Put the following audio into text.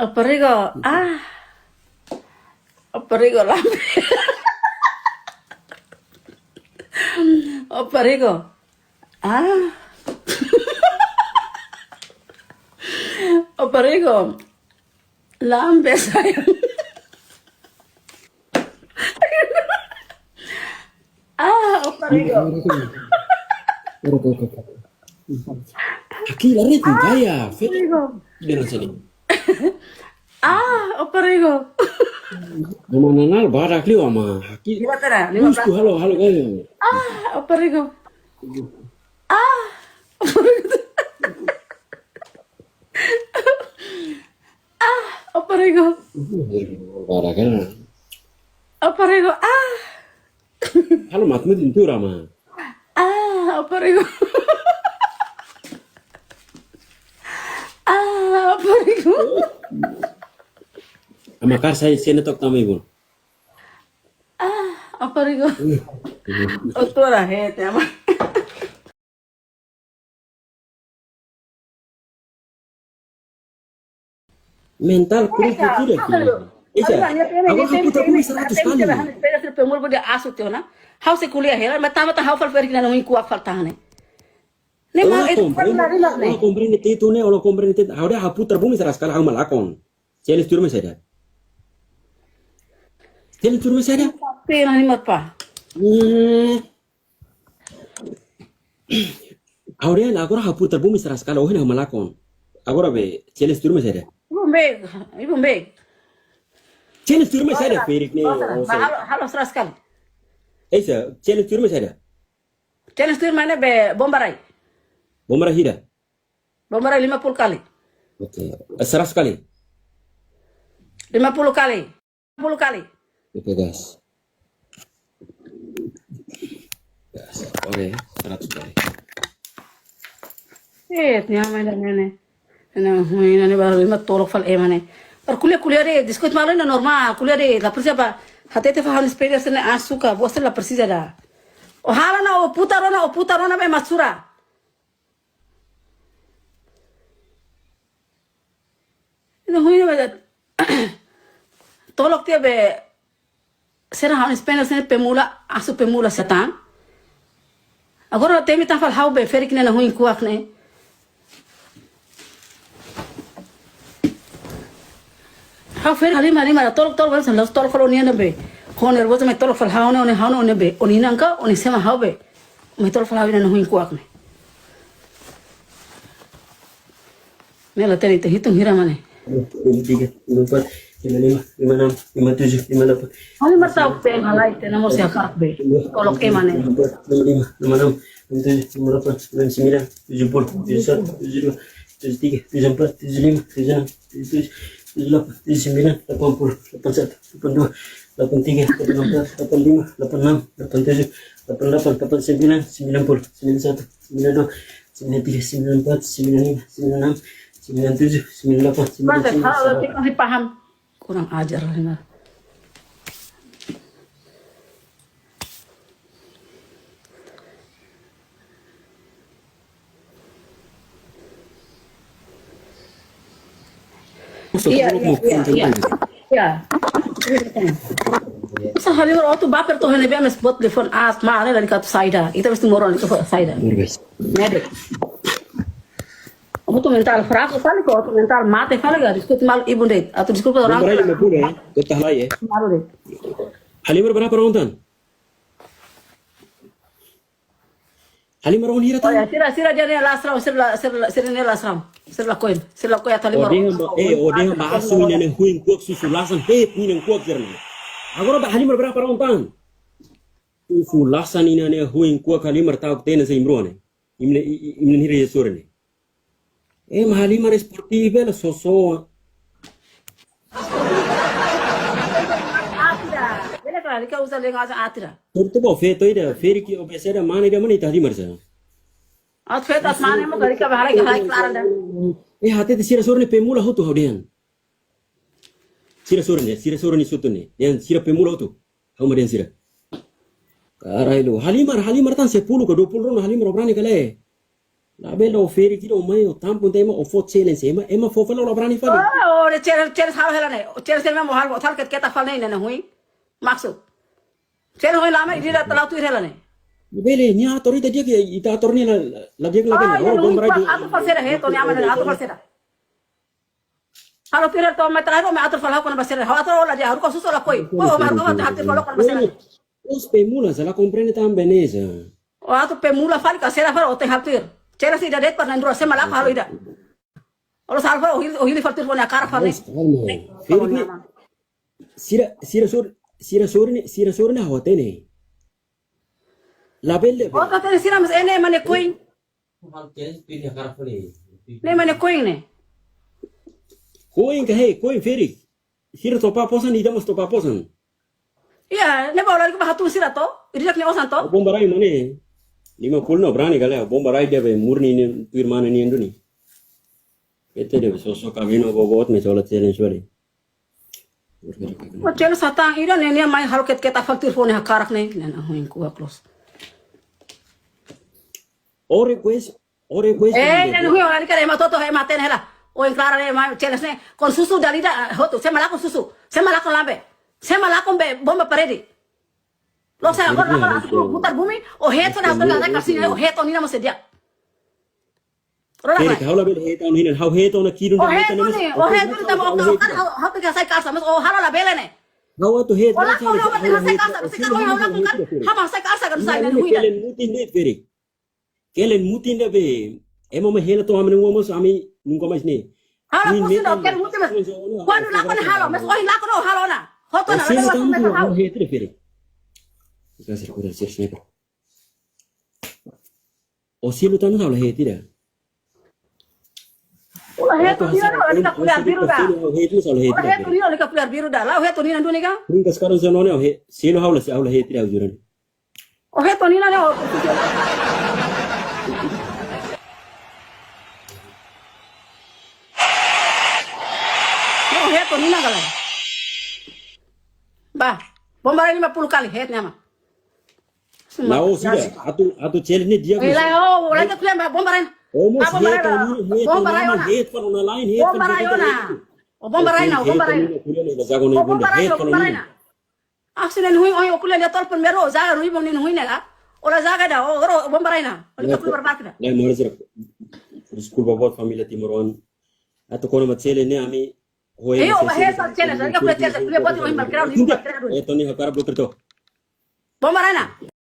Operigo, operigo lambe. Operigo, ah, operigo, lambe sayang. Operigo, Aqui la red kaya, fit operigo, dengan sini. operigo. Mananal barak liwa ma. Aqui, Lima tera, busku 15. halo halo kayo. Operigo, operigo, Barak kan. operigo, Halo matmu itu rama. operigo. Operigo. Amakar saya sini tok tamu ibu. Operigo. Otora hete ama. Mental kurang kecil ya. Isa, aku putar bumi 100 kali. Pemul bode asu tiona. How se kuliah hela, mata how fal ferki na ngi kuak fal tahane. Ne ma itu Orang comprende itu ne, orang comprende itu. Ahora aku putar bumi 100 kali aku malakon. Saya lihat saya. Saya lihat saya. Pena ni mat pa. Ahora agora aku putar bumi 100 kali aku malakon. Agora be, saya lihat saya. Ibu mbeg. Saya lihat saya Ferik ne. Halo seras kali. Isa, saya lihat saya. Challenge tu mana be bombarai. Bomara hida. Bombarai 50 kali. Oke, 100 kali. 50 kali. 50 kali. Oke, gas. Gas. Oke, 100 kali. Nyamai dah nene. Ini baru 5 tolok fal emane. Or kuliah deh, diskut malu ini normal. Kuliah deh, la persia apa? Hati faham experience ini asuka, bos la persia dah. O hala na o putarona be masura. Ini hui ba tolok dia be sera han experience ini pemula asu pemula setan. Agora temi tan fal hau be ferik na hui kuak ne. Hau fer halima tolok balas los tolok fal onia be. Kau nervous me tolok fal hau ne be. Oni nangka oni sema hau be. Me tolok fal hau na hui kuak ne. Mela teri te hitung hira mane. 53, 54, 55, 56, 57, 58. Ani matau pe halai te namo se akak be. Tolok e mane. 55, 56, 57, 58, 59, 70, 71, 72, 73, 74, 75, 76, 77, 78, 79, 80, 81, 82, 83, 84, 85, 86, 87, 88, 89, 90, 91, 92, 93, 94, 95, 96, 97, 98, Masa 99, kalau kita masih paham kurang ajar lah. Iya. Sa halimar auto baper to hene bemes bot telefon as ma ale dari kat saida. Ita mesti moron itu saida. Medek. Aku tuh mental fraco kali kok, tuh mental mate kali gak diskut mal ibu deh atau diskut orang Nomor aja pura ya, kita lah ya. malu deh. Halimar berapa rontan? Halimar orang hira Oh ya, tan? sira dia lasram, sira ne lasram. Sira koy atali maro. Odeh maasu ini huin kuak susu lasan ini kuak jernih. Agora halimar berapa rontan? Susu lasan ini huin kuak halimar tahu tena seimbroane. Imne hira ya sore nih. Halimar sportive la soso. Atira. Bele kali ka usa lenga asa atira. Turto ba feto ida feri ki obesera mani da mani Halimar sa. At fet at mane mo gari ka bahala klaran da. Hati de sira sore pemula hotu haudian. Sira sore ni sutu ni. Yang sira pemula hotu. Hau marian sira. Karailu Halimar tan 10 ke 20 ron Halimar obrani kale. La bella offeri chi lo mai o tampo tema o fo cele insieme e ma fo fa lo brani fa. Oh, de cere hal hela ne. Cere se me mo hal thal ket fal nei ne hui. Maksud. Cere hui lama ida talau tu hela ne. Bele ni atori dia ke ita atorni la dia la Ah, bele ya o hui bombara pa atu fal sera he to ni amane atu fal sera. Halo pira to me trajo me atu fal ha kon basera. Ha atu ola dia ko suso la koi. Oh, mar ko ta hatu fal kon basera. Os pe mula se la comprende tan benesa. O atu pe mula fal ka sera fal o te hatir. Cere si dadet par nandro se malak halo ida. Olo sal fal o hili fartir pon akar fal ne. Feri sira sur na hote ne. La belle O ta te sira mas ene mane koin. Ne mane koin ne. Koin ka he koin feri. Sira topa posan ida mas topa posan. Iya, ne bawa lagi hatu sira to. Irijak ne osan to. Bombarai mane. Lima puluh berani kali ya bombarai dia be murni ni firman ni Indoni. Itu dia sosok kawin bobot me solat challenge wali. O cel satang ida ne ne mai hal ket faktir phone hakarak ne na huin ku close. Ore quest Ne hui ora kare ma toto he maten hela. O en clara ne ma cel ne kon susu dalida hoto se malakon susu. Se malakon lambe. Se malakon be bomba paredi. Lo saya kon lakon mutar bumi o heto na hasta kasi o heto ni na mo sedia. Feri kau la bel heto ni hau heto na kiru O heto ni ta mo kan ha ka sai kasa o hala la bele ne. Kau tu heto. Ola ko lo ka sai kasa se ka ho la kan ha ma sai kasa kan sai ne hui. Kelen mutin ne feri. Kelen mutin ne be emo me hela to amne mo ami nungko mas ne. Hala ko sin ken mutin mas. Kwanu la kon halo mas o la ko halo na. Hoto na la ko me ha. Heto ne feri. Kasih aku dah siap. O silu tanu salah heto dah. Ola heto ni na lika kuliah biru da. Heto salah heto. Ola heto ni na lika kuliah biru da. La heto ni na nduni ka. Ring sekarang sana ne silu haula heto dah ujuran. O heto ni na ne o. O heto ni na kala. Ba, bomba 50 kali het nama. Lao sudah atu challenge ni dia. Ila o, lagi kuliah bomba ren. Almost Bomba heto ni bomba rayona. heto pa na line heto. Bomba rayona. O bomba rayona, o bomba rayona. O bomba rayona, bomba rayona. Aksine hui o kuliah dia tol mero zaga hui bom ni hui na. Ola zaga da o bomba rayona. Lika kuliah berbat da. Lai more sir. School babot família Timoron. Ato kono ma challenge ni ami hoye. Iyo ba heto challenge, lika kuliah challenge, kuliah boti hui berkira hui berkira. Heto ni hakara blocker to. Bomba rayona.